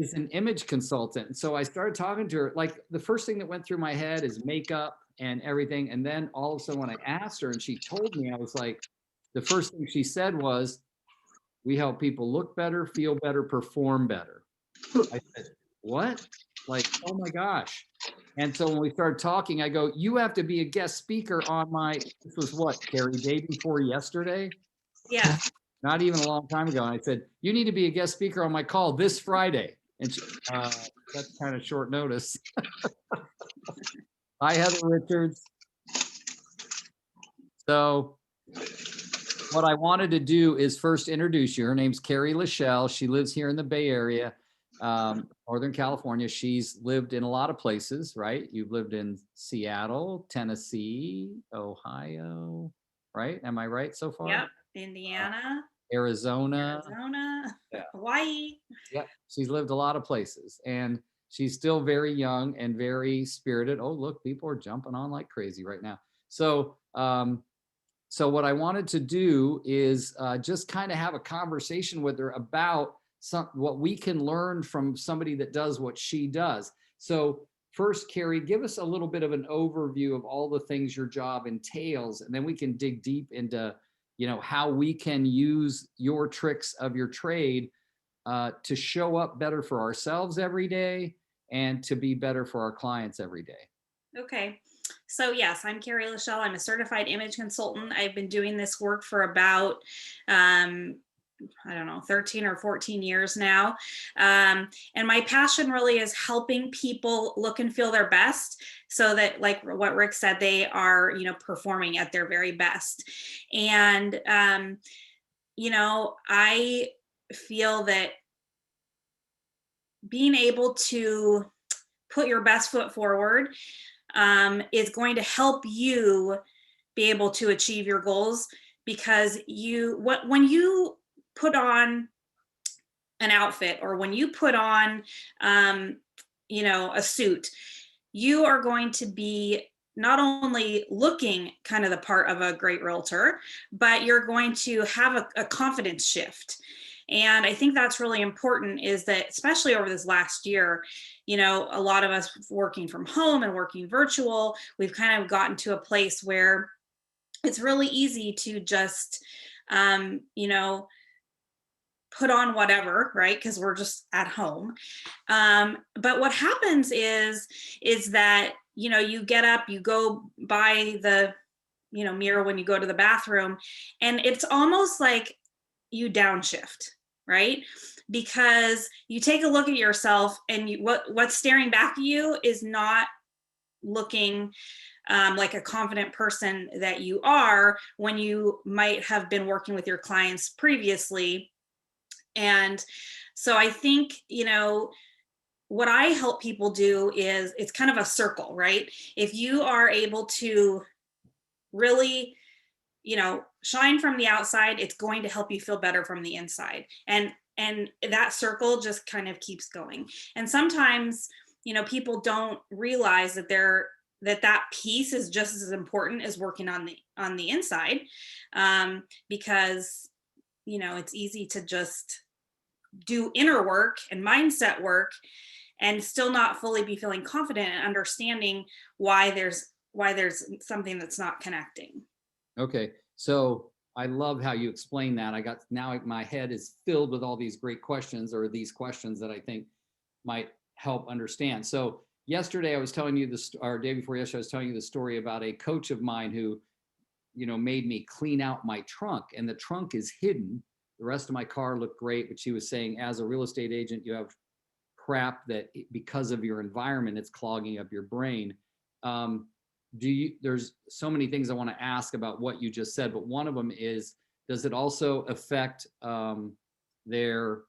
is an image consultant. And so I started talking to her. Like the first thing that went through my head is makeup and everything. And then all of a sudden when I asked her and she told me, I was like, the first thing she said was, we help people look better, feel better, perform better. I said, what? Like, oh my gosh. And so when we started talking, I go, you have to be a guest speaker on this was what, Carrie, day before yesterday? Yeah. Not even a long time ago. And I said, you need to be a guest speaker on my call this Friday. And she, that's kind of short notice. Hi, Heather Richards. So what I wanted to do is first introduce you. Her name's carrielashell. She lives here in the Bay Area, Northern California. She's lived in a lot of places, right? You've lived in Seattle, Tennessee, Ohio, right? Am I right so far? Yep. Indiana, Arizona. Yeah. Hawaii. Yeah. She's lived a lot of places and she's still very young and very spirited. Oh, look, people are jumping on like crazy right now. So, so what I wanted to do is just kind of have a conversation with her about what we can learn from somebody that does what she does. So first, Carrie, give us a little bit of an overview of all the things your job entails, and then we can dig deep into, how we can use your tricks of your trade to show up better for ourselves every day and to be better for our clients every day. Okay. So yes, I'm Carrie Lachelle. I'm a certified image consultant. I've been doing this work for about, I don't know, 13 or 14 years now. And my passion really is helping people look and feel their best so that, like what Rick said, they are, performing at their very best. And, I feel that being able to put your best foot forward is going to help you be able to achieve your goals, because when you put on an outfit, or when you put on a suit, you are going to be not only looking kind of the part of a great realtor, but you're going to have a confidence shift. And I think that's really important, is that especially over this last year, a lot of us working from home and working virtual, we've kind of gotten to a place where it's really easy to just, put on whatever, right? Because we're just at home. But what happens is that, you get up, you go by the, mirror when you go to the bathroom, and it's almost like you downshift, right? Because you take a look at yourself, and what's staring back at you is not looking like a confident person that you are when you might have been working with your clients previously. And so I think, what I help people do is, it's kind of a circle, right? If you are able to really, shine from the outside, it's going to help you feel better from the inside. And that circle just kind of keeps going. And sometimes, people don't realize that that piece is just as important as working on the inside, because it's easy to just do inner work and mindset work and still not fully be feeling confident and understanding why there's something that's not connecting. Okay, so I love how you explain that. Now my head is filled with all these great questions, or these questions that I think might help understand. So yesterday I was telling you this, or day before yesterday, I was telling you the story about a coach of mine who, made me clean out my trunk, and the trunk is hidden. The rest of my car looked great, but she was saying, as a real estate agent, you have crap that because of your environment, it's clogging up your brain. There's so many things I want to ask about what you just said, but one of them is, does it also affect their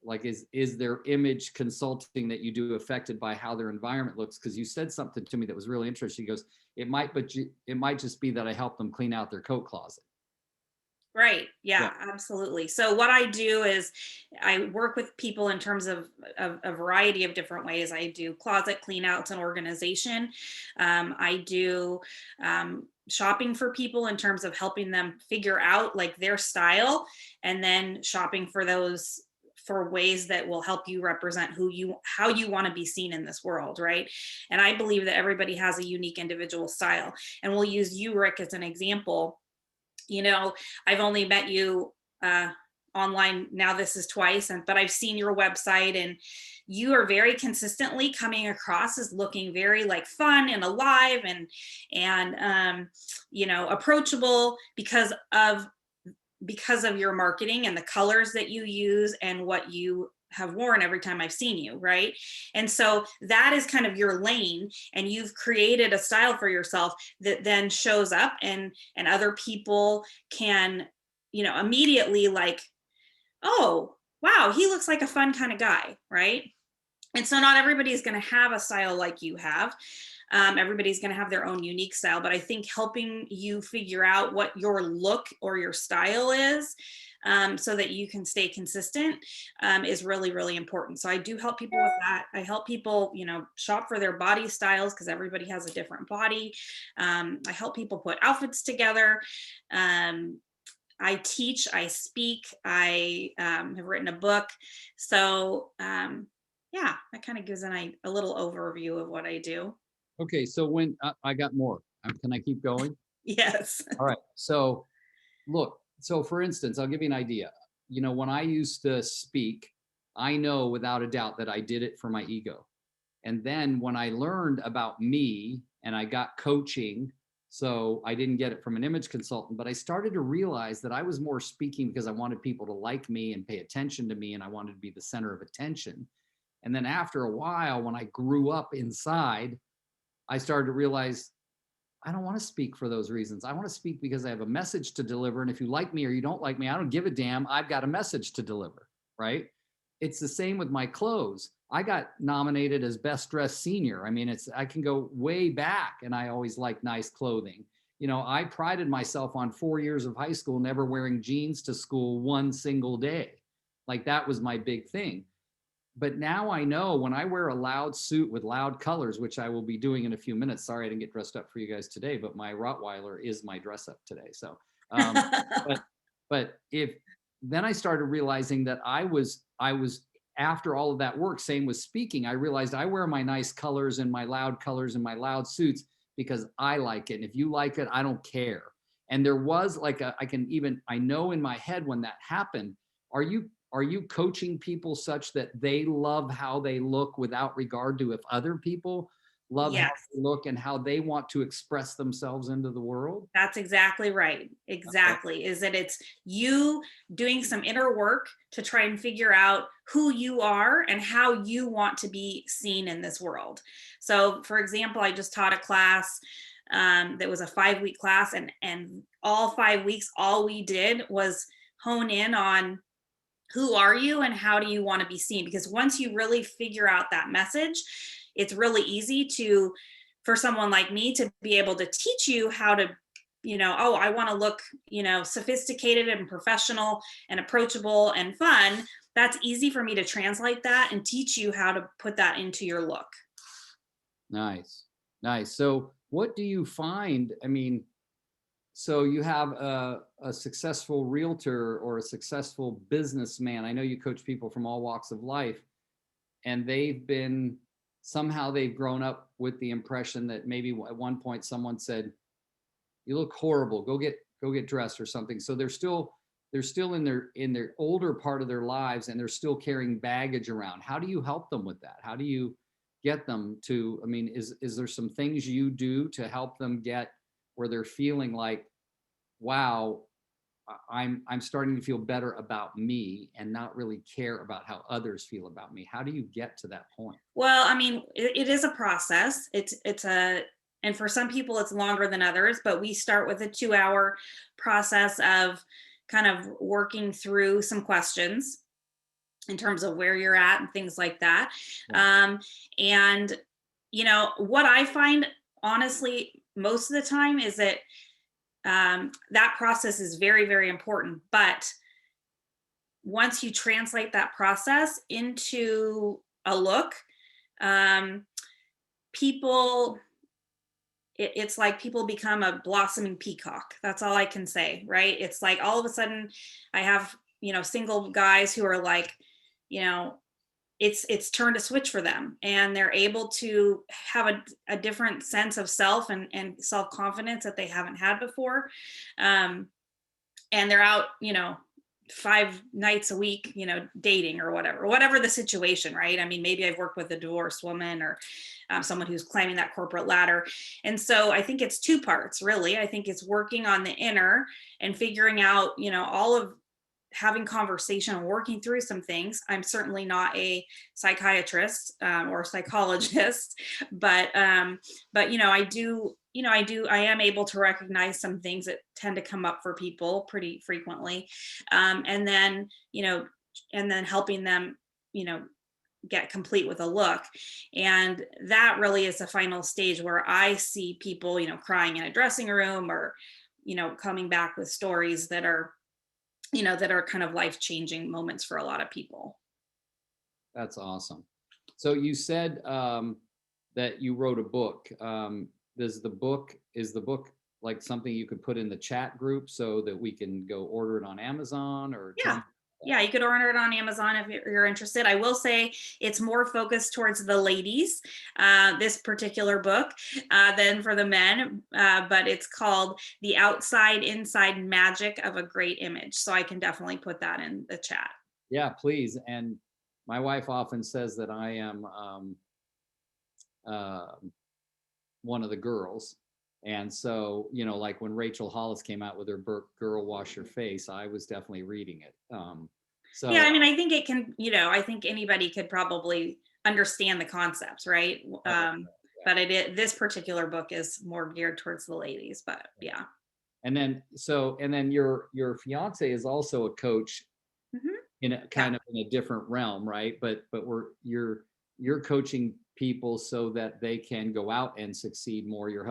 like is their image consulting that you do affected by how their environment looks? Because you said something to me that was really interesting. He goes, it might just be that I help them clean out their coat closet. Right. Yeah, absolutely. So what I do is I work with people in terms of a variety of different ways. I do closet clean outs and organization. I do shopping for people in terms of helping them figure out like their style, and then shopping for those for ways that will help you represent how you want to be seen in this world, right? And I believe that everybody has a unique individual style. And we'll use you, Rick, as an example. I've only met you online now. This is twice, but I've seen your website, and you are very consistently coming across as looking very like fun and alive and approachable because of your marketing and the colors that you use and what you have worn every time I've seen you, right? And so that is kind of your lane, and you've created a style for yourself that then shows up, and other people can, immediately like, oh, wow, he looks like a fun kind of guy, right? And so not everybody is going to have a style like you have. Everybody's going to have their own unique style, but I think helping you figure out what your look or your style is, so that you can stay consistent, is really, really important. So I do help people with that. I help people, shop for their body styles because everybody has a different body. I help people put outfits together. I teach, I speak, I have written a book. So yeah, that kind of gives a little overview of what I do. Okay, so when I got more, can I keep going? Yes. All right. So look, so for instance, I'll give you an idea. When I used to speak, I know without a doubt that I did it for my ego. And then when I learned about me and I got coaching, so I didn't get it from an image consultant, but I started to realize that I was more speaking because I wanted people to like me and pay attention to me, and I wanted to be the center of attention. And then after a while, when I grew up inside, I started to realize I don't want to speak for those reasons. I want to speak because I have a message to deliver. And if you like me or you don't like me, I don't give a damn. I've got a message to deliver, right? It's the same with my clothes. I got nominated as best dressed senior. I mean, I can go way back, and I always liked nice clothing. I prided myself on 4 years of high school never wearing jeans to school one single day. Like that was my big thing. But now I know when I wear a loud suit with loud colors, which I will be doing in a few minutes. Sorry, I didn't get dressed up for you guys today, but my Rottweiler is my dress up today. So, but then I started realizing that I was after all of that work, same with speaking, I realized I wear my nice colors and my loud suits because I like it. And if you like it, I don't care. And there was like I know in my head when that happened, are you coaching people such that they love how they look without regard to if other people love how Yes. they look and how they want to express themselves into the world? That's exactly right. Exactly. Is that it's you doing some inner work to try and figure out who you are and how you want to be seen in this world. So, for example, I just taught a class that was a 5-week class, and all 5 weeks, all we did was hone in on who are you and how do you want to be seen? Because once you really figure out that message, it's really easy for someone like me to be able to teach you how to, oh, I want to look, sophisticated and professional and approachable and fun. That's easy for me to translate that and teach you how to put that into your look. Nice. So what do you find? I mean, so you have a successful realtor or a successful businessman. I know you coach people from all walks of life, and they've grown up with the impression that maybe at one point someone said, "You look horrible. Go get dressed," or something. So they're still in their older part of their lives, and they're still carrying baggage around. How do you help them with that? How do you get them to? I mean, is there some things you do to help them get where they're feeling like, wow, I'm starting to feel better about me and not really care about how others feel about me? How do you get to that point? Well, I mean, it is a process. And for some people it's longer than others, but we start with a 2-hour process of kind of working through some questions in terms of where you're at and things like that. Yeah. And what I find honestly most of the time is that that process is very, very important. But once you translate that process into a look, people, it's like people become a blossoming peacock. That's all I can say, right? It's like all of a sudden I have, single guys who are like, you know, it's turned a switch for them, and they're able to have a different sense of self and self-confidence that they haven't had before. Um, and they're out, 5 nights a week, dating or whatever the situation, right? I mean, maybe I've worked with a divorced woman, or someone who's climbing that corporate ladder. And so I think it's two parts, really. I think it's working on the inner and figuring out, all of having conversation and working through some things. I'm certainly not a psychiatrist, or psychologist, but I am able to recognize some things that tend to come up for people pretty frequently, and then helping them, get complete with a look. And that really is the final stage where I see people, crying in a dressing room, or coming back with stories that are kind of life-changing moments for a lot of people. That's awesome. So you said that you wrote a book. Is the book like something you could put in the chat group so that we can go order it on Amazon, or tell Yeah. me? Yeah, you could order it on Amazon if you're interested. I will say it's more focused towards the ladies, this particular book, than for the men, but it's called The Outside Inside Magic of a Great Image. So I can definitely put that in the chat. Yeah, please. And my wife often says that I am uh, one of the girls. And so, like when Rachel Hollis came out with her book, Girl Wash Your Face, I was definitely reading it. Yeah, I mean, I think it can, I think anybody could probably understand the concepts, right? But this particular book is more geared towards the ladies, but yeah. And then your fiance is also a coach Mhm. in a kind of in a different realm, right? But you're coaching people so that they can go out and succeed more. Your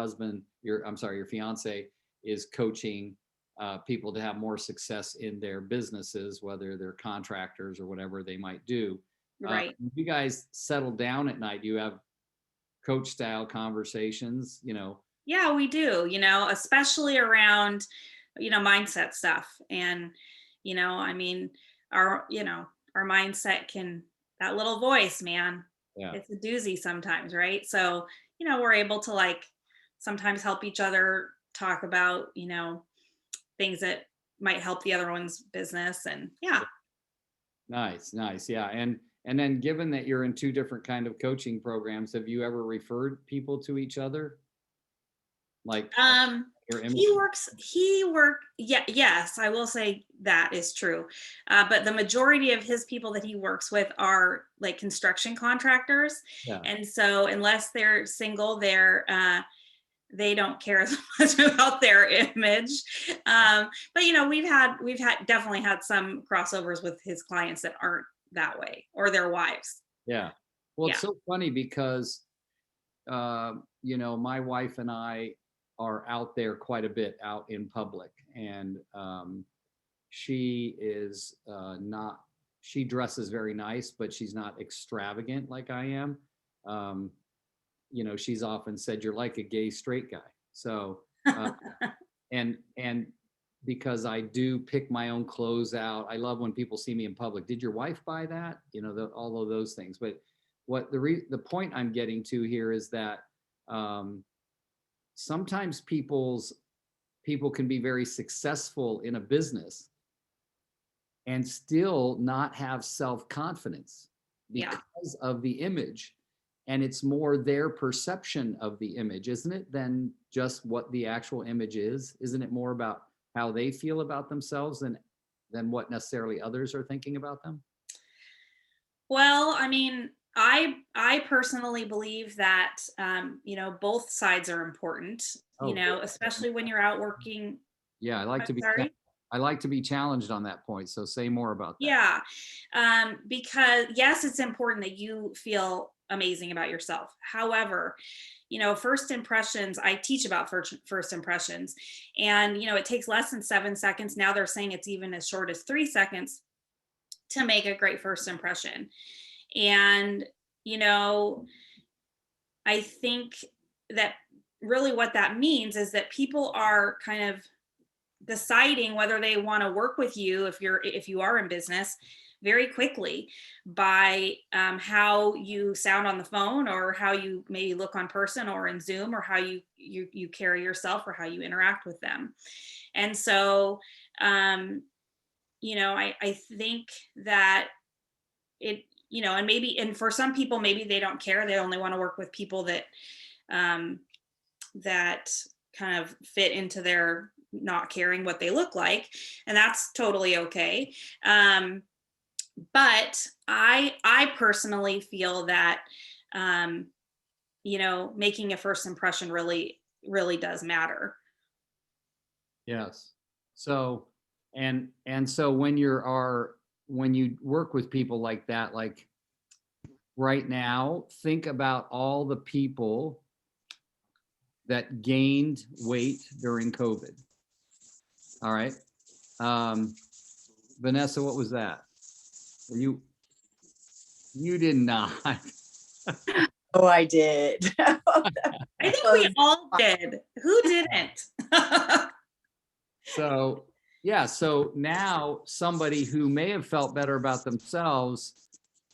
fiance is coaching people to have more success in their businesses, whether they're contractors or whatever they might do. Right. You guys settle down at night. You have coach style conversations, Yeah, we do, especially around, mindset stuff. And, I mean, our mindset that little voice, man, yeah. it's a doozy sometimes, right? So, we're able to like sometimes help each other talk about, things that might help the other one's business. And yeah. Nice. Yeah. And then given that you're in two different kind of coaching programs, have you ever referred people to each other? Like your image? Yeah, yes, I will say that is true. But the majority of his people that he works with are like construction contractors. Yeah. And so unless they're single, they don't care as much about their image. But we've definitely had some crossovers with his clients that aren't that way, or their wives. Yeah. Well, Yeah. it's so funny because my wife and I are out there quite a bit out in public, and she is not. She dresses very nice, but she's not extravagant like I am. Um, she's often said, "You're like a gay straight guy." So, and because I do pick my own clothes out, I love when people see me in public. Did your wife buy that? All of those things. But what the point I'm getting to here is that sometimes people can be very successful in a business and still not have self-confidence because of the image. And it's more their perception of the image, isn't it, than just what the actual image is? Isn't it more about how they feel about themselves than what necessarily others are thinking about them? Well, I mean, I personally believe that both sides are important. Oh, Especially when you're out working. yeah, I'm sorry. I like to be challenged on that point. So say more about that. Yeah, because yes, it's important that you feel amazing about yourself. However, first impressions. I teach about first impressions, and it takes less than 7 seconds. Now they're saying it's even as short as 3 seconds to make a great first impression. And, I think that really what that means is that people are kind of deciding whether they want to work with you if you are in business very quickly by how you sound on the phone, or how you maybe look on person or in Zoom, or how you carry yourself, or how you interact with them. And so, I think that it, and maybe, and for some people, maybe they don't care. They only want to work with people that, um, that kind of fit into their not caring what they look like. And that's totally okay. But I personally feel that, um, making a first impression really, really does matter. Yes. So, and so when you work with people like that, like right now, think about all the people that gained weight during COVID. All right. Um, Vanessa, what was that? You did not. Oh, I did. I think we all did. Who didn't? So, yeah. So now somebody who may have felt better about themselves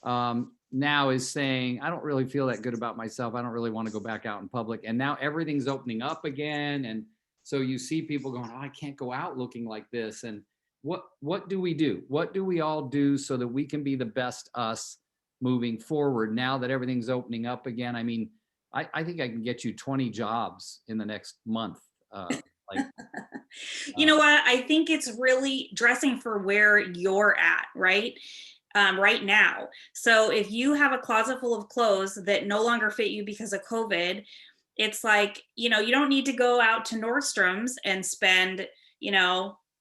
now is saying, I don't really feel that good about myself. I don't really want to go back out in public. And now everything's opening up again. And so you see people going, oh, I can't go out looking like this. And what do we do? What do we all do so that we can be the best us moving forward now that everything's opening up again? I mean, I think I can get you 20 jobs in the next month. Like, You know what? I think it's really dressing for where you're at, right? Right now. So if you have a closet full of clothes that no longer fit you because of COVID, it's like, you don't need to go out to Nordstrom's and spend,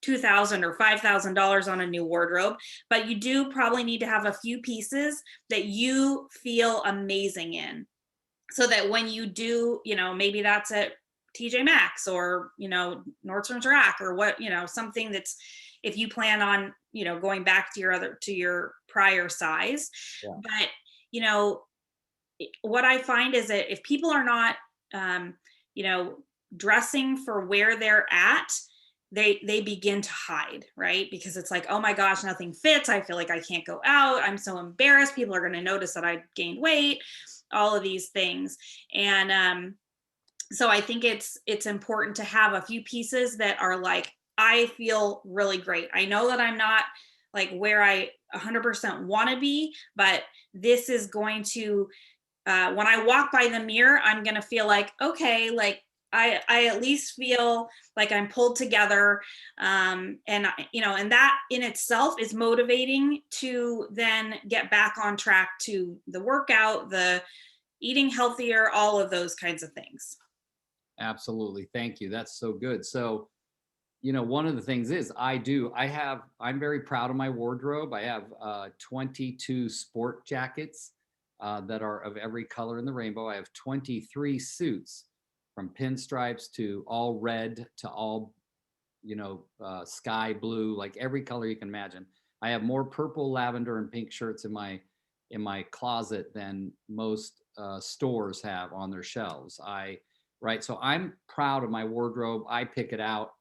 $2,000 or $5,000 on a new wardrobe, but you do probably need to have a few pieces that you feel amazing in. So that when you do, maybe that's at TJ Maxx, or, Nordstrom's Rack, or what, something that's, if you plan on, going back to your prior size. Yeah. But, what I find is that if people are not, dressing for where they're at, they begin to hide, right? Because it's like, oh my gosh, nothing fits. I feel like I can't go out. I'm so embarrassed. People are going to notice that I gained weight, all of these things. And so I think it's important to have a few pieces that are like, I feel really great. I know that I'm not like where I 100% want to be, but this is going to, when I walk by the mirror, I'm going to feel like, okay, like I at least feel like I'm pulled together. And that in itself is motivating to then get back on track to the workout, the eating healthier, all of those kinds of things. Absolutely. Thank you. That's so good. So, one of the things is I'm very proud of my wardrobe. I have 22 sport jackets that are of every color in the rainbow. I have 23 suits, from pinstripes to all red to all, sky blue, like every color you can imagine. I have more purple, lavender, and pink shirts in my closet than most stores have on their shelves. Right. So I'm proud of my wardrobe. I pick it out.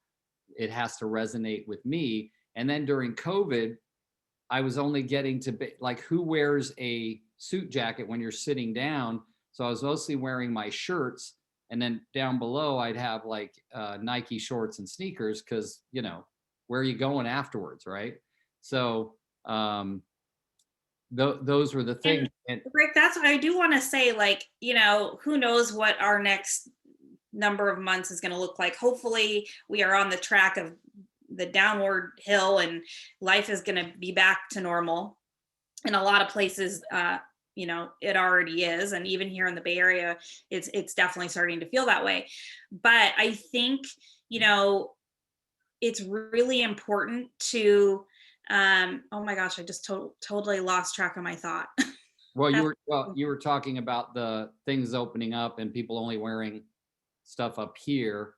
It has to resonate with me. And then during COVID, I was only getting to like, who wears a suit jacket when you're sitting down? So I was mostly wearing my shirts. And then down below, I'd have like Nike shorts and sneakers, because, where are you going afterwards? Right. So those were the things. And Rick, that's what I do want to say. Like, who knows what our next number of months is going to look like. Hopefully we are on the track of the downward hill, and life is going to be back to normal. In a lot of places, it already is. And even here in the Bay Area, it's definitely starting to feel that way. But I think, it's really important to, oh my gosh, I just totally lost track of my thought. Well, you were talking about the things opening up and people only wearing stuff up here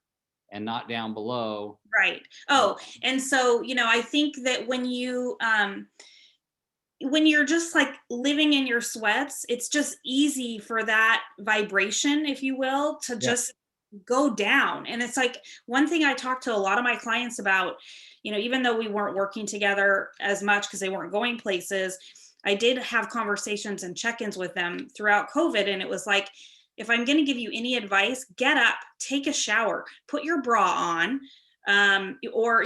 and not down below. Right. Oh, and so, I think that when you're just like living in your sweats, it's just easy for that vibration, if you will, to just go down. And it's like, one thing I talk to a lot of my clients about, even though we weren't working together as much because they weren't going places, I did have conversations and check-ins with them throughout COVID. And it was like, if I'm going to give you any advice, get up, take a shower, put your bra on, or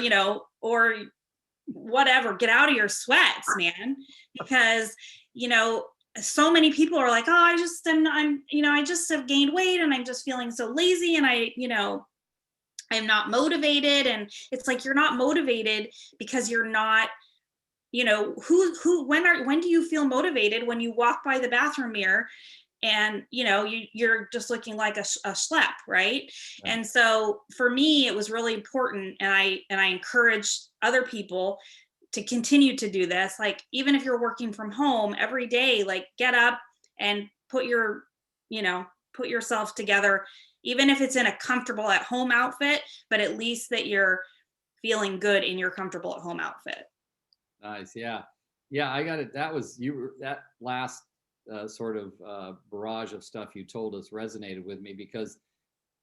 whatever, get out of your sweats, man. Because, so many people are like, oh, I just have gained weight and I'm just feeling so lazy and I'm not motivated. And it's like, you're not motivated because you're not, when do you feel motivated? When you walk by the bathroom mirror and you're just looking like a schlep, right? And so for me, it was really important, and I encourage other people to continue to do this. Like, even if you're working from home every day, like, get up and put yourself together, even if it's in a comfortable at home outfit, but at least that you're feeling good in your comfortable at home outfit. Nice. Yeah. I got it. That last sort of barrage of stuff you told us resonated with me, because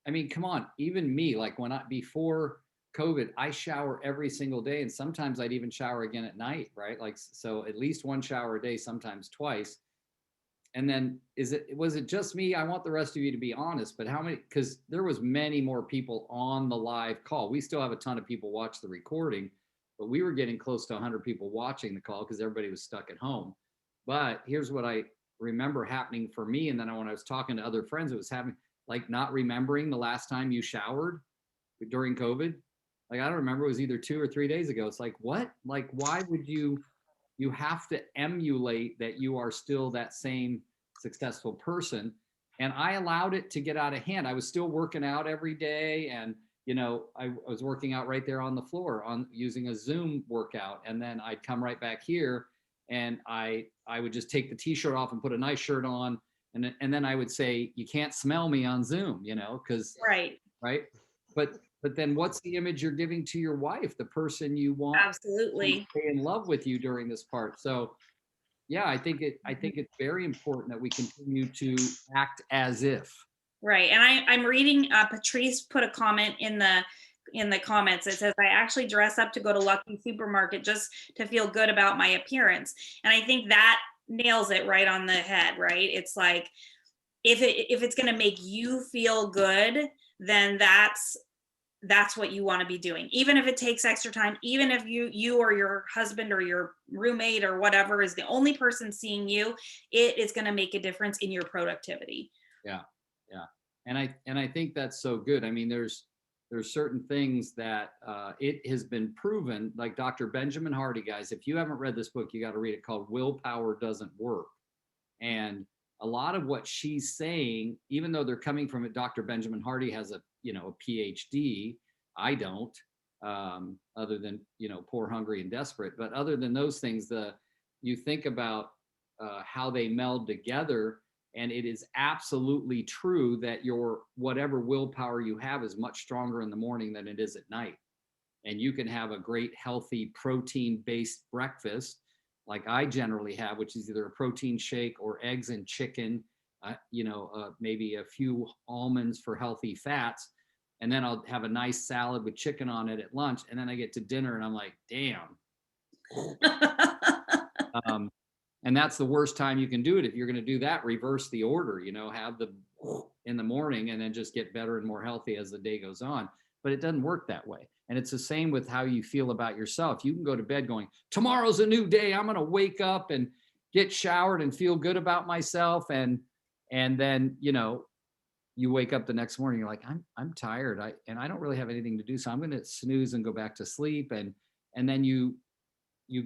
I mean, come on, even me, like before COVID, I shower every single day, and sometimes I'd even shower again at night, right? Like, so at least one shower a day, sometimes twice. And then was it just me? I want the rest of you to be honest, but how many, because there was many more people on the live call. We still have a ton of people watch the recording, but we were getting close to 100 people watching the call because everybody was stuck at home. But here's what I remember happening for me. And then when I was talking to other friends, it was having, like, not remembering the last time you showered during COVID. Like, I don't remember, it was either 2 or 3 days ago. It's like, what? Like, why would you have to emulate that you are still that same successful person? And I allowed it to get out of hand. I was still working out every day, and I was working out right there on the floor using a Zoom workout. And then I'd come right back here, and I would just take the t-shirt off and put a nice shirt on. And then I would say, you can't smell me on Zoom, because Right. But then what's the image you're giving to your wife, the person you want Absolutely. to stay in love with you during this part? So yeah, I think it's very important that we continue to act as if. Right. And I'm reading, Patrice put a comment in the comments. It says, I actually dress up to go to Lucky Supermarket just to feel good about my appearance. And I think that nails it right on the head, right? It's like, if it's going to make you feel good, then that's what you want to be doing. Even if it takes extra time, even if you or your husband or your roommate or whatever is the only person seeing you, it is going to make a difference in your productivity. Yeah. And I think that's so good. I mean, there's certain things that it has been proven, like Dr. Benjamin Hardy, guys, if you haven't read this book, you got to read it, called Willpower Doesn't Work. And a lot of what she's saying, even though they're coming from it, Dr. Benjamin Hardy has a PhD. I don't, other than, poor, hungry, and desperate. But other than those things, you think about how they meld together. And it is absolutely true that your whatever willpower you have is much stronger in the morning than it is at night. And you can have a great, healthy, protein-based breakfast, like I generally have, which is either a protein shake or eggs and chicken, maybe a few almonds for healthy fats. And then I'll have a nice salad with chicken on it at lunch. And then I get to dinner and I'm like, damn. And that's the worst time you can do it. If you're going to do that, reverse the order, have the in the morning and then just get better and more healthy as the day goes on. But it doesn't work that way. And it's the same with how you feel about yourself. You can go to bed going, tomorrow's a new day. I'm going to wake up and get showered and feel good about myself. And then, you wake up the next morning, you're like, I'm tired. I don't really have anything to do. So I'm going to snooze and go back to sleep. And then you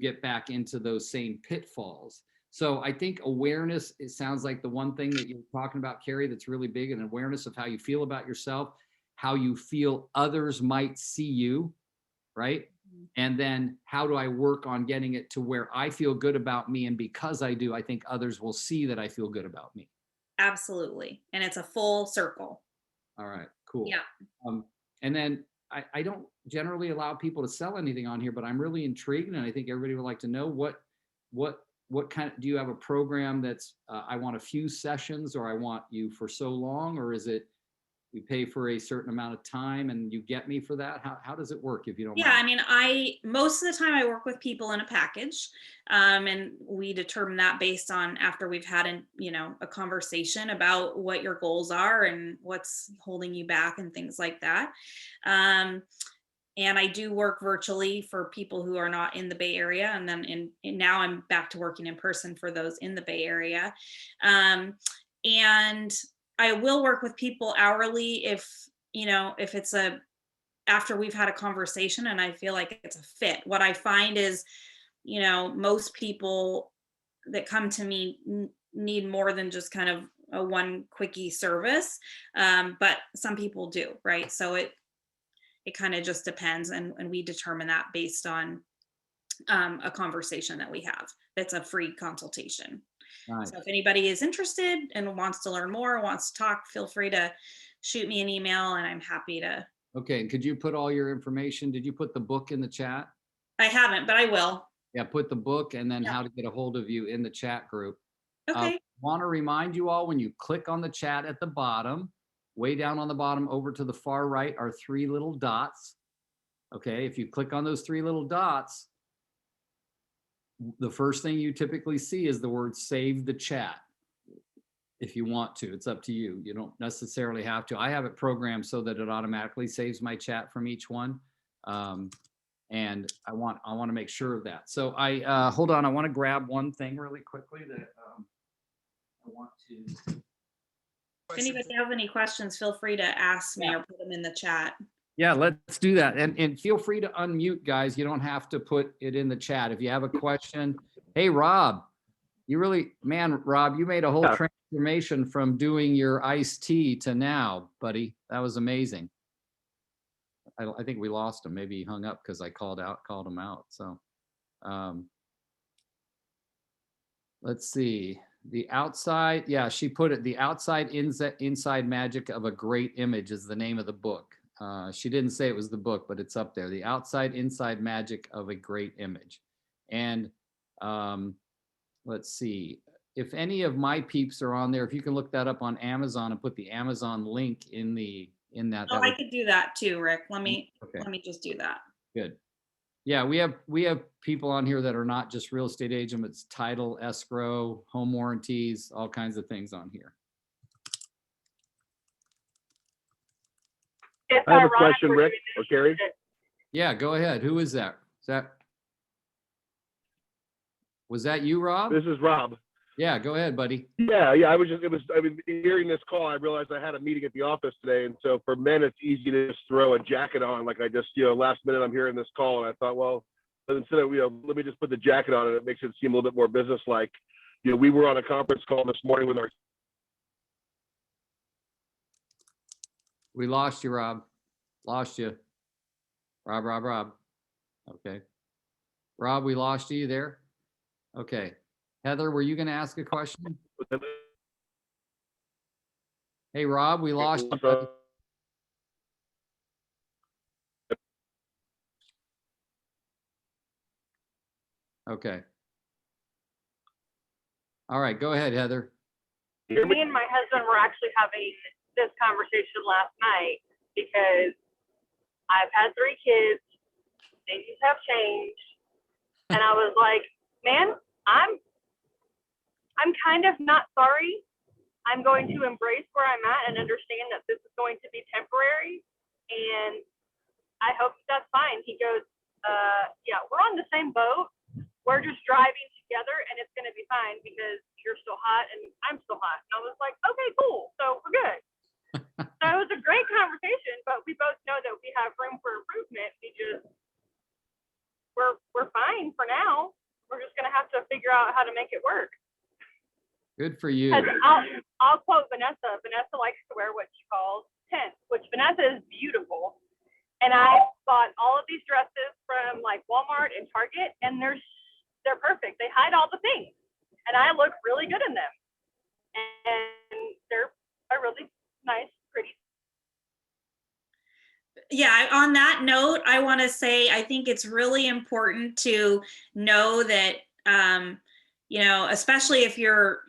get back into those same pitfalls. So I think awareness, it sounds like the one thing that you're talking about, Carrie, that's really big, and awareness of how you feel about yourself, how you feel others might see you, right? And then how do I work on getting it to where I feel good about me? And because I do, I think others will see that I feel good about me. Absolutely. And it's a full circle. All right, cool. Yeah. And then I don't generally allow people to sell anything on here, but I'm really intrigued, and I think everybody would like to know what kind of, do you have a program that's I want a few sessions, or I want you for so long, or is it we pay for a certain amount of time and you get me for that? How does it work, if you don't Yeah, I mind? mean, most of the time I work with people in a package, and we determine that based on after we've had a conversation about what your goals are and what's holding you back and things like that. Um, and I do work virtually for people who are not in the Bay Area, and then and now I'm back to working in person for those in the Bay Area. And I will work with people hourly if it's after we've had a conversation and I feel like it's a fit. What I find is, most people that come to me need more than just kind of a one quickie service. But some people do, right? So it kind of just depends. And we determine that based on a conversation that we have. That's a free consultation. Nice. So if anybody is interested and wants to learn more, wants to talk, feel free to shoot me an email and I'm happy to. Okay, and could you put all your information? Did you put the book in the chat? I haven't, but I will. Yeah, put the book and then Yeah. how to get a hold of you in the chat group. Okay. Want to remind you all, when you click on the chat at the bottom, way down on the bottom over to the far right are 3 little dots. Okay, if you click on those 3 little dots, the first thing you typically see is the word save the chat. If you want to, it's up to you. You don't necessarily have to. I have it programmed so that it automatically saves my chat from each one. And I want to make sure of that. So hold on, I want to grab one thing really quickly that I want to. If anybody has any questions, feel free to ask me Yeah. or put them in the chat. Yeah, let's do that. And feel free to unmute, guys. You don't have to put it in the chat. If you have a question. Hey, Rob, Rob, you made a whole transformation from doing your iced tea to now, buddy. That was amazing. I think we lost him. Maybe he hung up because I called him out. So let's see. The outside, yeah, she put it, the outside inside magic of a great image is the name of the book. She didn't say it was the book, but it's up there. The outside inside magic of a great image. And let's see. If any of my peeps are on there, if you can look that up on Amazon and put the Amazon link in that. Oh, I could do that too, Rick. Let me just do that. Good. Yeah, we have people on here that are not just real estate agents, it's title, escrow, home warranties, all kinds of things on here. I have a question, Rick or Gary. Yeah, go ahead. Who is that? Was that you, Rob? This is Rob. Yeah, go ahead, buddy. Yeah. I mean, hearing this call, I realized I had a meeting at the office today. And so for men, it's easy to just throw a jacket on. Like I just, last minute I'm hearing this call and I thought, well, instead of, let me just put the jacket on and it makes it seem a little bit more business-like. We were on a conference call this morning with our. We lost you, Rob. Lost you. Rob. Okay. Rob, we lost you there. Okay. Heather, were you going to ask a question? Hey, Rob, we lost you. Buddy. Okay. All right, go ahead, Heather. Me and my husband were actually having this conversation last night because I've had 3 kids, things have changed, and I was like, man, I'm kind of not sorry. I'm going to embrace where I'm at and understand that this is going to be temporary, and I hope that's fine. He goes, yeah, we're on the same boat. We're just driving together, and it's going to be fine because you're still hot and I'm still hot. And I was like, okay, cool. So we're good. So it was a great conversation, but we both know that we have room for improvement. We're fine for now. We're just going to have to figure out how to make it work. Good for you. I'll quote Vanessa. Vanessa likes to wear what she calls tents, which Vanessa is beautiful. And I bought all of these dresses from like Walmart and Target, and they're perfect. They hide all the things, and I look really good in them. And they're a really nice, pretty. Yeah, on that note, I want to say I think it's really important to know that especially if you're,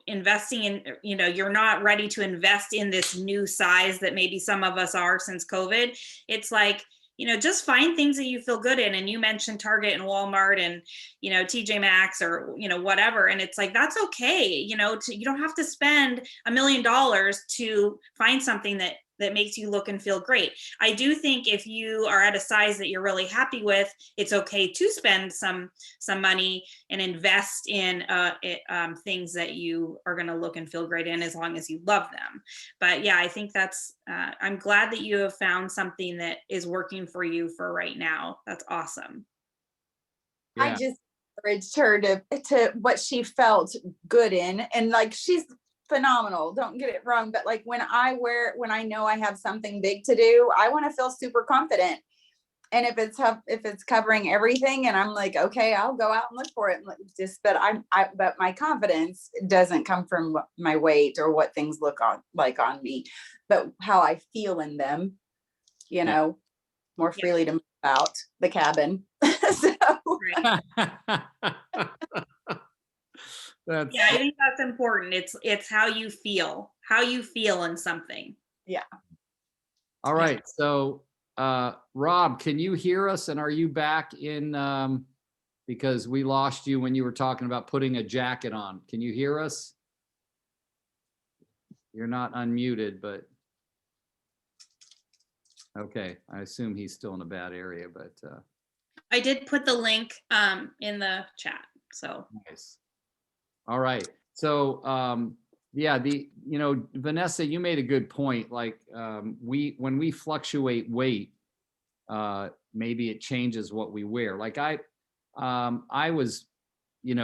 investing in, you're not ready to invest in this new size that maybe some of us are since COVID. It's like, just find things that you feel good in. And you mentioned Target and Walmart and, TJ Maxx or, whatever. And it's like, that's okay. You don't have to spend $1 million to find something that makes you look and feel great. I do think if you are at a size that you're really happy with, it's okay to spend some money and invest in things that you are going to look and feel great in, as long as you love them. But yeah, I think I'm glad that you have found something that is working for you for right now. That's awesome. Yeah. I just encouraged her to what she felt good in, and like, she's phenomenal, don't get it wrong, but like, when I know I have something big to do, I want to feel super confident. And if it's covering everything, and I'm like, okay, I'll go out and look for it. But my confidence doesn't come from my weight or what things look like on me, but how I feel in them, more freely to move out the cabin. So. Yeah, I think that's important. It's how you feel in something. Yeah. All right. So, Rob, can you hear us? And are you back in, because we lost you when you were talking about putting a jacket on. Can you hear us? You're not unmuted, but okay. I assume he's still in a bad area, but I did put the link in the chat. So nice. All right. So, yeah, Vanessa, you made a good point. Like, when we fluctuate weight, maybe it changes what we wear. Like I was,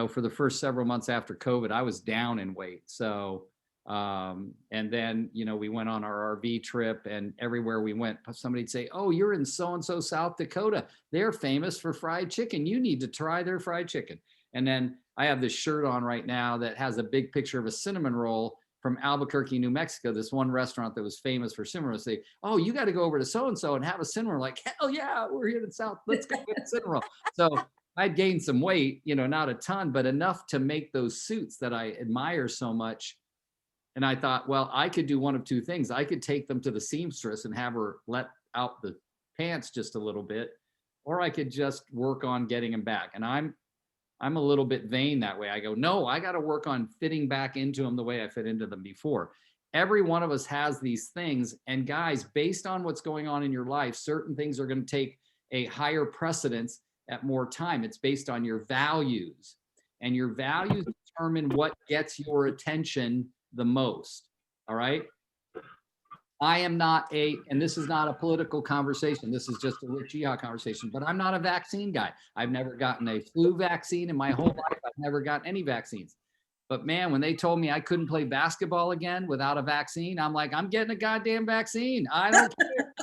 for the first several months after COVID, I was down in weight. So, and then, we went on our RV trip, and everywhere we went, somebody'd say, "Oh, you're in so-and-so, South Dakota. They're famous for fried chicken. You need to try their fried chicken." And then I have this shirt on right now that has a big picture of a cinnamon roll from Albuquerque, New Mexico. This one restaurant that was famous for cinnamon rolls. Say, "Oh, you got to go over to so-and-so and have a cinnamon roll." Like, hell yeah, we're here in the South. Let's go get a cinnamon roll. So I'd gained some weight, not a ton, but enough to make those suits that I admire so much. And I thought, well, I could do one of two things. I could take them to the seamstress and have her let out the pants just a little bit, or I could just work on getting them back. And I'm a little bit vain that way. I go, no, I got to work on fitting back into them the way I fit into them before. Every one of us has these things. And guys, based on what's going on in your life, certain things are going to take a higher precedence at more time. It's based on your values, and your values determine what gets your attention the most. All right. I am not and this is not a political conversation. This is just a Rich Geha conversation, but I'm not a vaccine guy. I've never gotten a flu vaccine in my whole life. I've never gotten any vaccines. But man, when they told me I couldn't play basketball again without a vaccine, I'm like, I'm getting a goddamn vaccine. I don't care.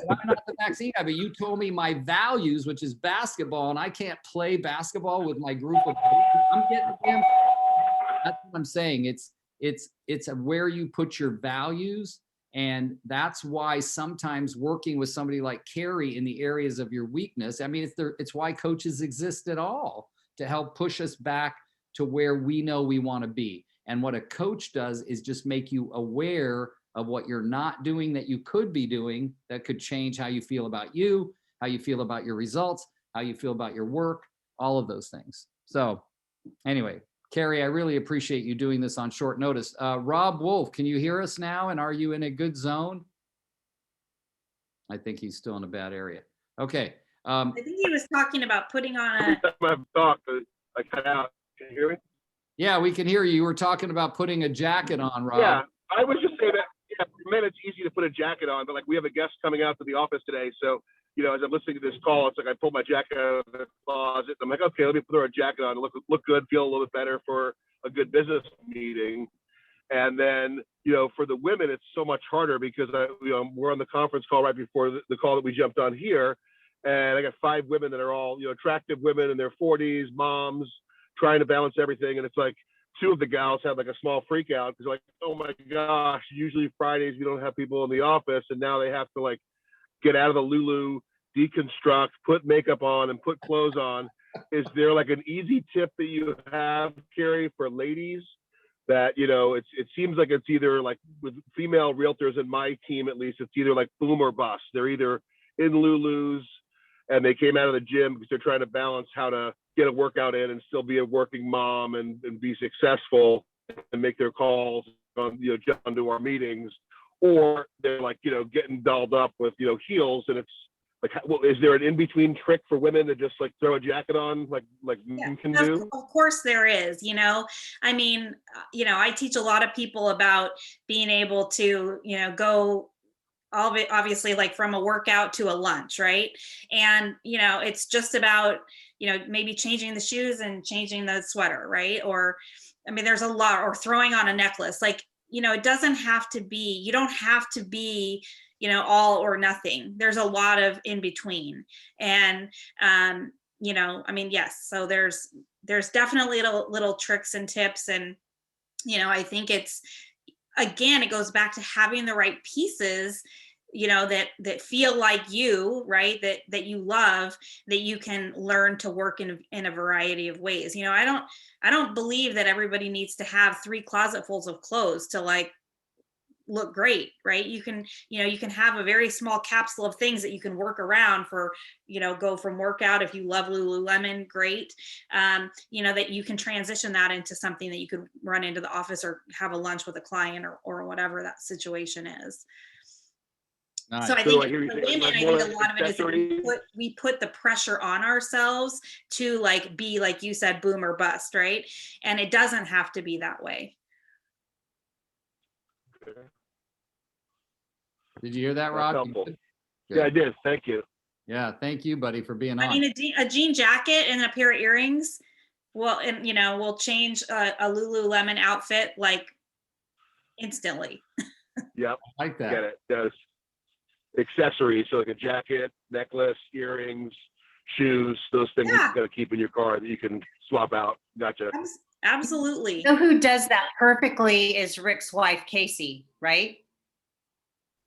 I'm not the vaccine guy, but you told me my values, which is basketball, and I can't play basketball with my group of people. I'm getting a damn. That's what I'm saying. It's where you put your values. And that's why sometimes working with somebody like Carrie in the areas of your weakness, I mean, it's why coaches exist at all, to help push us back to where we know we want to be. And what a coach does is just make you aware of what you're not doing that you could be doing, that could change how you feel about you, how you feel about your results, how you feel about your work, all of those things. So anyway, Carrie, I really appreciate you doing this on short notice. Rob Wolf, can you hear us now? And are you in a good zone? I think he's still in a bad area. Okay. I think he was talking about putting on a. I've talked, I cut out. Can you hear me? Yeah, we can hear you. You were talking about putting a jacket on, Rob. Yeah, I was just saying that. Yeah, for men, it's easy to put a jacket on, but like, we have a guest coming out to the office today, so as I'm listening to this call, it's like I pulled my jacket out of the closet. I'm like, okay, let me put a jacket on, look good, feel a little bit better for a good business meeting. And then, for the women, it's so much harder because we're on the conference call right before the call that we jumped on here, and I got 5 women that are all attractive women in their 40s, moms, trying to balance everything, and it's like 2 of the gals had like a small freak out because like, oh my gosh, usually Fridays we don't have people in the office, and now they have to like get out of the Lulu, deconstruct, put makeup on, and put clothes on. is there like an easy tip that you have, Carrie, for ladies that, you know, it seems like it's either like with female realtors in my team, at least, it's either like boom or bust. They're either in Lulu's and they came out of the gym because they're trying to balance how to get a workout in and still be a working mom and be successful and make their calls on, you know, jump onto our meetings, or they're like, you know, getting dolled up with, you know, heels. And it's like, well, is there an in-between trick for women to just like throw a jacket on like men can do? Of course there is, you know, I mean, you know, I teach a lot of people about being able to, you know, go obviously like from a workout to a lunch, right? And, you know, it's just about, you know, maybe changing the shoes and changing the sweater, right? Or, I mean, there's a lot, or throwing on a necklace, like, you know, it doesn't have to be, you don't have to be, you know, all or nothing. There's a lot of in between. And, you know, I mean, yes, so there's definitely little tricks and tips. And, you know, I think it's, again, it goes back to having the right pieces, you know, that feel like you, right, that you love, that you can learn to work in a variety of ways. You know, I don't believe that everybody needs to have 3 closetfuls of clothes to like look great, right? You can, you know, you can have a very small capsule of things that you can work around for, you know, go from workout. If you love Lululemon, great. You know, that you can transition that into something that you could run into the office or have a lunch with a client or whatever that situation is. Nice. So I So think I hear you for saying, women, like, I more think a lot of it is that accessories. we put the pressure on ourselves to like be, like you said, boom or bust, right? And it doesn't have to be that way. Did you hear that, That's Rob? helpful. Good. Yeah, I did. Thank you. Yeah, thank you, buddy, for being I on. mean, a jean jacket and a pair of earrings, well, and you know, will change a Lululemon outfit like instantly. Yep. I like Get that. it. Does accessories, so like a jacket, necklace, earrings, shoes, those things Yeah. you got to keep in your car that you can swap out. Gotcha. Absolutely. You know who does that perfectly is Rick's wife, Casey, right?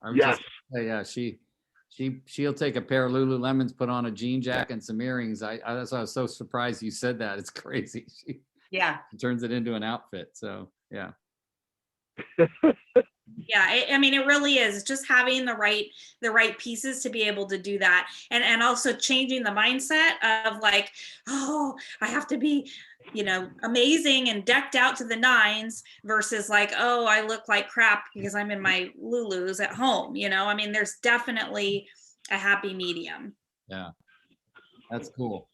I'm Yes. just, yeah, she'll take a pair of Lululemons, put on a jean jacket and some earrings. That's why I was so surprised you said that. It's crazy. She Yeah. turns it into an outfit. So yeah. Yeah, I mean, it really is just having the right pieces to be able to do that, and also changing the mindset of like, oh, I have to be, you know, amazing and decked out to the nines versus like, oh, I look like crap because I'm in my Lulus at home. You know, I mean, there's definitely a happy medium. Yeah, that's cool.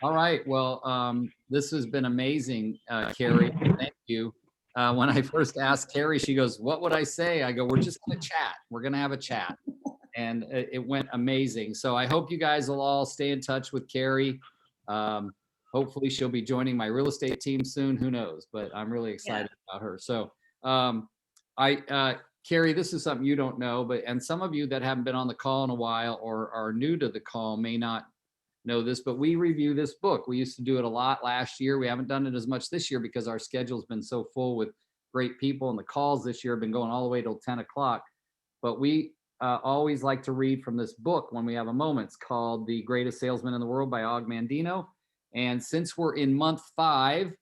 All right. Well, this has been amazing, Carrie. Thank you. When I first asked Carrie, she goes, "What would I say?" I go, "We're just going to chat. We're going to have a chat." And it went amazing. So I hope you guys will all stay in touch with Carrie. Hopefully she'll be joining my real estate team soon. Who knows? But I'm really excited about her. So Carrie, this is something you don't know, and some of you that haven't been on the call in a while or are new to the call may not know this, but we review this book. We used to do it a lot last year. We haven't done it as much this year because our schedule's been so full with great people, and the calls this year have been going all the way till 10 o'clock. But we always like to read from this book when we have a moment. It's called The Greatest Salesman in the World by Og Mandino. And since we're in month 5,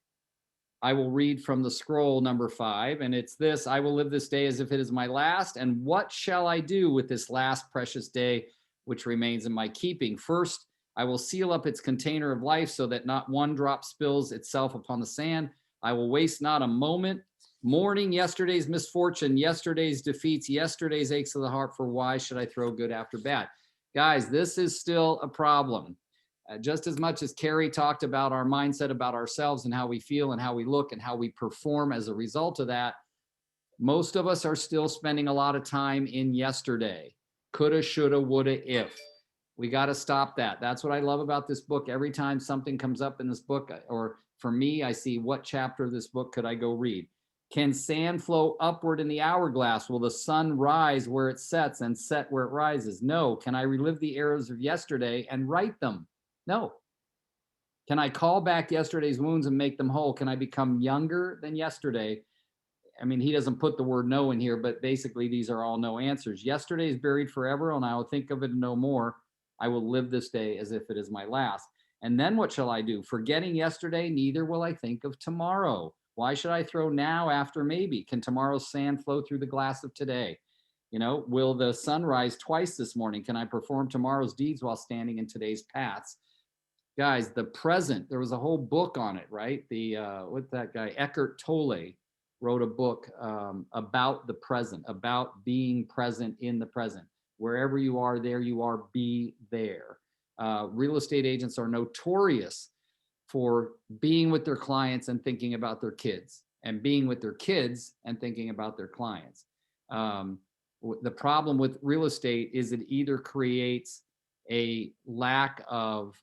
I will read from the scroll number 5, and it's this: I will live this day as if it is my last. And what shall I do with this last precious day, which remains in my keeping? First, I will seal up its container of life so that not one drop spills itself upon the sand. I will waste not a moment mourning yesterday's misfortune, yesterday's defeats, yesterday's aches of the heart, for why should I throw good after bad? Guys, this is still a problem. Just as much as Carrie talked about our mindset about ourselves and how we feel and how we look and how we perform as a result of that, most of us are still spending a lot of time in yesterday. Coulda, shoulda, woulda, if. We got to stop that. That's what I love about this book. Every time something comes up in this book, or for me, I see what chapter of this book could I go read. Can sand flow upward in the hourglass? Will the sun rise where it sets and set where it rises? No. Can I relive the errors of yesterday and right them? No. Can I call back yesterday's wounds and make them whole? Can I become younger than yesterday? I mean, he doesn't put the word no in here, but basically these are all no answers. Yesterday is buried forever, and I will think of it no more. I will live this day as if it is my last. And then what shall I do? Forgetting yesterday, neither will I think of tomorrow. Why should I throw now after maybe? Can tomorrow's sand flow through the glass of today? You know, will the sun rise twice this morning? Can I perform tomorrow's deeds while standing in today's paths? Guys, the present, there was a whole book on it, right? The, what's that guy? Eckhart Tolle wrote a book about the present, about being present in the present. Wherever you are, there you are, be there. Real estate agents are notorious for being with their clients and thinking about their kids, and being with their kids and thinking about their clients. The problem with real estate is it either creates a lack of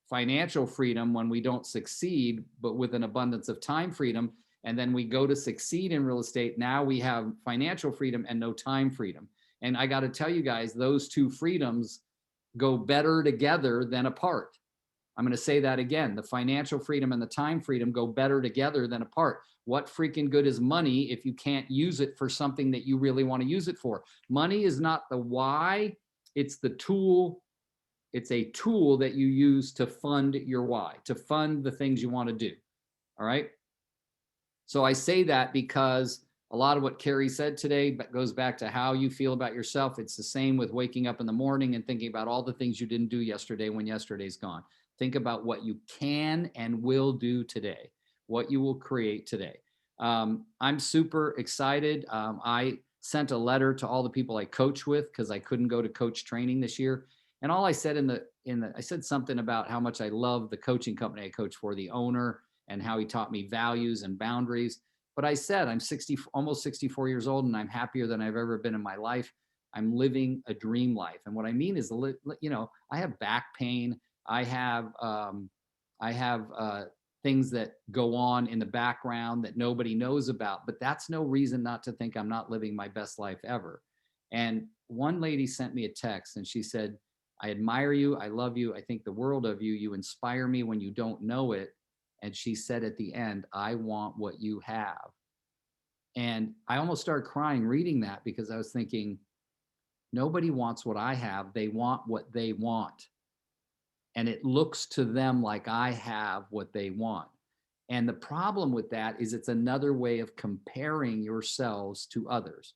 financial freedom when we don't succeed, but with an abundance of time freedom. And then we go to succeed in real estate. Now we have financial freedom and no time freedom. And I got to tell you guys, those two freedoms go better together than apart. I'm going to say that again. The financial freedom and the time freedom go better together than apart. What freaking good is money if you can't use it for something that you really want to use it for? Money is not the why, it's the tool. It's a tool that you use to fund your why, to fund the things you want to do. All right. So I say that because a lot of what Carrie said today goes back to how you feel about yourself. It's the same with waking up in the morning and thinking about all the things you didn't do yesterday when yesterday's gone. Think about what you can and will do today, what you will create today. I'm super excited. I sent a letter to all the people I coach with because I couldn't go to coach training this year. And all I said I said something about how much I love the coaching company I coach for, the owner, and how he taught me values and boundaries. But I said, I'm almost 64 years old, and I'm happier than I've ever been in my life. I'm living a dream life. And what I mean is, you know, I have back pain. I have things that go on in the background that nobody knows about, but that's no reason not to think I'm not living my best life ever. And one lady sent me a text and she said, I admire you. I love you. I think the world of you. You inspire me when you don't know it. And she said at the end, I want what you have. And I almost started crying reading that because I was thinking, nobody wants what I have. They want what they want. And it looks to them like I have what they want. And the problem with that is it's another way of comparing yourselves to others.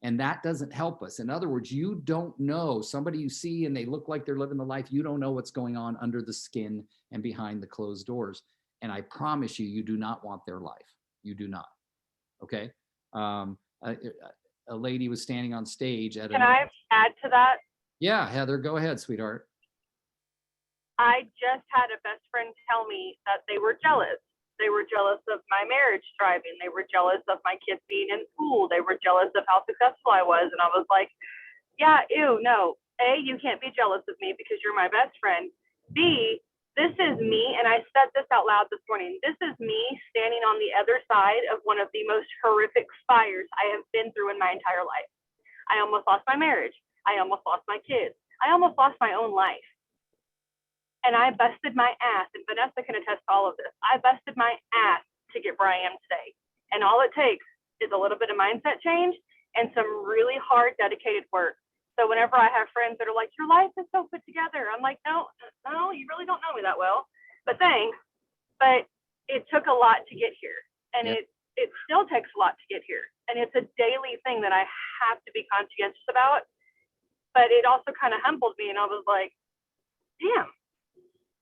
And that doesn't help us. In other words, you don't know somebody you see and they look like they're living the life. You don't know what's going on under the skin and behind the closed doors. And I promise you, you do not want their life. You do not. Okay. A lady was standing on stage at Can I add to that? Yeah, Heather, go ahead, sweetheart. I just had a best friend tell me that they were jealous. They were jealous of my marriage thriving. They were jealous of my kids being in school. They were jealous of how successful I was. And I was like, yeah, ew, no. A, you can't be jealous of me because you're my best friend. B, this is me. And I said this out loud this morning. This is me standing on the other side of one of the most horrific fires I have been through in my entire life. I almost lost my marriage. I almost lost my kids. I almost lost my own life. And I busted my ass, and Vanessa can attest to all of this. I busted my ass to get where I am today. And all it takes is a little bit of mindset change and some really hard, dedicated work. So whenever I have friends that are like, your life is so put together, I'm like, no, you really don't know me that well. But thanks. But it took a lot to get here. And it still takes a lot to get here. And it's a daily thing that I have to be conscientious about. But it also kind of humbled me. And I was like, damn.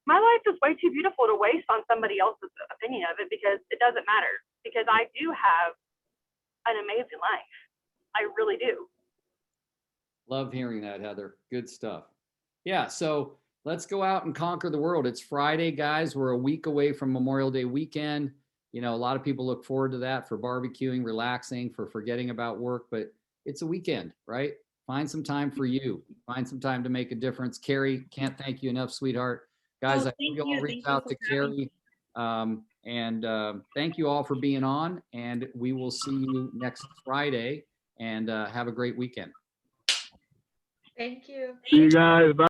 My life is way too beautiful to waste on somebody else's opinion of it because it doesn't matter. Because I do have an amazing life. I really do. Love hearing that, Heather. Good stuff. Yeah, so let's go out and conquer the world. It's Friday, guys. We're a week away from Memorial Day weekend. You know, a lot of people look forward to that for barbecuing, relaxing, for forgetting about work, but it's a weekend, right? Find some time for you. Find some time to make a difference. Carrie, can't thank you enough, sweetheart. Guys, I hope you all reach out to Carrie. Thank you all for being on, and we will see you next Friday, and have a great weekend. Thank you. See you guys. Bye.